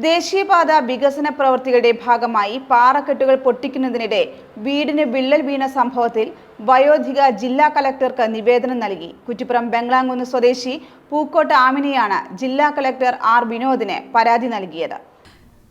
ദേശീയപാത വികസന പ്രവൃത്തികളുടെ ഭാഗമായി പാറക്കെട്ടുകൾ പൊട്ടിക്കുന്നതിനിടെ വീടിന് വിള്ളൽ വീണ സംഭവത്തിൽ വയോധിക ജില്ലാ കളക്ടർക്ക് നിവേദനം നൽകി. കുറ്റിപ്പുറം ബംഗ്ലാംകുന്ന് സ്വദേശി പൂക്കോട്ട് ആമിനയാണ് ജില്ലാ കളക്ടർ ആർ വിനോദിന് പരാതി നൽകിയത്.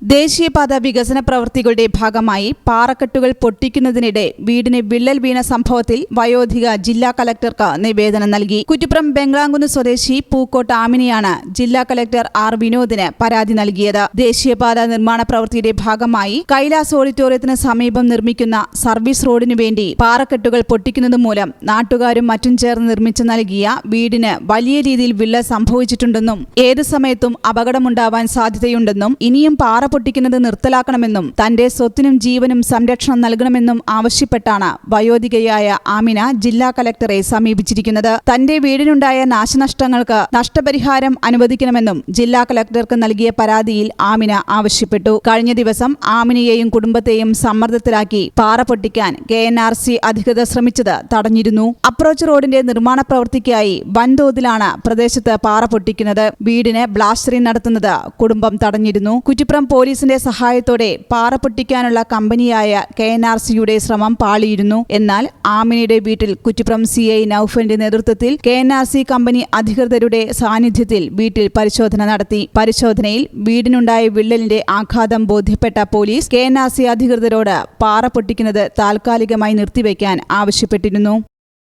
ദേശീയപാത വികസന പ്രവൃത്തികളുടെ ഭാഗമായി പാറക്കെട്ടുകൾ പൊട്ടിക്കുന്നതിനിടെ വീടിന് വിള്ളൽ വീണ സംഭവത്തിൽ വയോധിക ജില്ലാ കളക്ടർക്ക് നിവേദനം നൽകി. കുറ്റിപ്പുറം ബംഗ്ലാംകുന്ന് സ്വദേശി പൂക്കോട്ട് ആമിനയാണ് ജില്ലാ കളക്ടർ ആർ വിനോദിന് പരാതി നൽകിയത്. ദേശീയപാത നിർമ്മാണ പ്രവൃത്തിയുടെ ഭാഗമായി കൈലാസ് ഓഡിറ്റോറിയത്തിന് സമീപം നിർമ്മിക്കുന്ന സർവീസ് റോഡിനു വേണ്ടി പാറക്കെട്ടുകൾ പൊട്ടിക്കുന്നത് മൂലം നാട്ടുകാരും മറ്റും ചേർന്ന് നിർമ്മിച്ചു നൽകിയ വീടിന് വലിയ രീതിയിൽ വിള്ളൽ സംഭവിച്ചിട്ടുണ്ടെന്നും ഏത് സമയത്തും അപകടമുണ്ടാവാൻ സാധ്യതയുണ്ടെന്നും ഇനിയും പാറ പൊട്ടിക്കുന്നത് നിർത്തലാക്കണമെന്നും തന്റെ സ്വത്തിനും ജീവനും സംരക്ഷണം നൽകണമെന്നും ആവശ്യപ്പെട്ടാണ് വയോധികയായ ആമിന ജില്ലാ കളക്ടറെ സമീപിച്ചിരിക്കുന്നത്. തന്റെ വീടിനുണ്ടായ നാശനഷ്ടങ്ങൾക്ക് നഷ്ടപരിഹാരം അനുവദിക്കണമെന്നും ജില്ലാ കളക്ടർക്ക് നൽകിയ പരാതിയിൽ ആമിന ആവശ്യപ്പെട്ടു. കഴിഞ്ഞ ദിവസം ആമിനയെയും കുടുംബത്തെയും സമ്മർദ്ദത്തിലാക്കി പാറ പൊട്ടിക്കാൻ KNRC അധികൃതർ ശ്രമിച്ചത് തടഞ്ഞിരുന്നു. അപ്രോച്ച് റോഡിന്റെ നിർമ്മാണ പ്രവൃത്തിക്കായി വൻതോതിലാണ് പ്രദേശത്ത് പാറ പൊട്ടിക്കുന്നത്. വീടിന് ബ്ലാസ്റ്ററിംഗ് നടത്തുന്നത് കുടുംബം തടഞ്ഞിരുന്നു. കുറ്റിപ്പുറം പോലീസിന്റെ സഹായത്തോടെ പാറ പൊട്ടിക്കാനുള്ള കമ്പനിയായ KNRCയുടെ ശ്രമം പാളിയിരുന്നു. എന്നാൽ ആമിനയുടെ വീട്ടിൽ കുറ്റിപ്പുറം CI നൌഫലിന്റെ നേതൃത്വത്തിൽ KNRC കമ്പനി അധികൃതരുടെ സാന്നിധ്യത്തിൽ വീട്ടിൽ പരിശോധന നടത്തി. പരിശോധനയിൽ വീടിനുണ്ടായ വിള്ളലിന്റെ ആഘാതം ബോധ്യപ്പെട്ട പോലീസ് KNRC അധികൃതരോട് പാറ പൊട്ടിക്കുന്നത് താൽക്കാലികമായി നിർത്തിവെക്കാൻ ആവശ്യപ്പെട്ടിരുന്നു.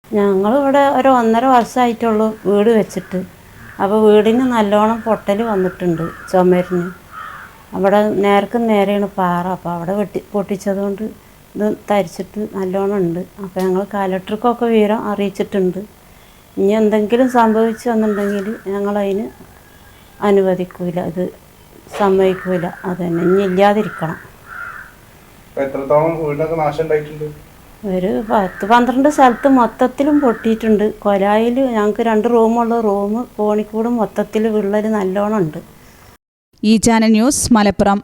ഞങ്ങളിവിടെ ഒരു 1.5 വർഷമായിട്ടുള്ളൂ വീട് വെച്ചിട്ട്. അപ്പോൾ വീടിന് നല്ലോണം പൊട്ടൽ വന്നിട്ടുണ്ട്. ചുമരിന് അവിടെ നേരെയാണ് പാറ. അപ്പോൾ അവിടെ പൊട്ടിച്ചതുകൊണ്ട് ഇത് തരിച്ചിട്ട് നല്ലോണം ഉണ്ട്. അപ്പോൾ ഞങ്ങൾ കലക്ടർക്കൊക്കെ വിവരം അറിയിച്ചിട്ടുണ്ട്. ഇനി എന്തെങ്കിലും സംഭവിച്ചു വന്നിട്ടുണ്ടെങ്കിൽ ഞങ്ങളതിന് അനുവദിക്കൂല, ഇത് സമ്മതിക്കൂല. അത് തന്നെ ഇനി ഇല്ലാതിരിക്കണം. ഒരു 10-12 സ്ഥലത്ത് മൊത്തത്തിലും പൊട്ടിയിട്ടുണ്ട്. കൊലായിൽ ഞങ്ങൾക്ക് 2 റൂമുള്ള റൂം കോണിക്കൂടും മൊത്തത്തിൽ വിള്ളൽ നല്ലോണം ഉണ്ട്. ഈ ചാനൽ ന്യൂസ് മലപ്പുറം.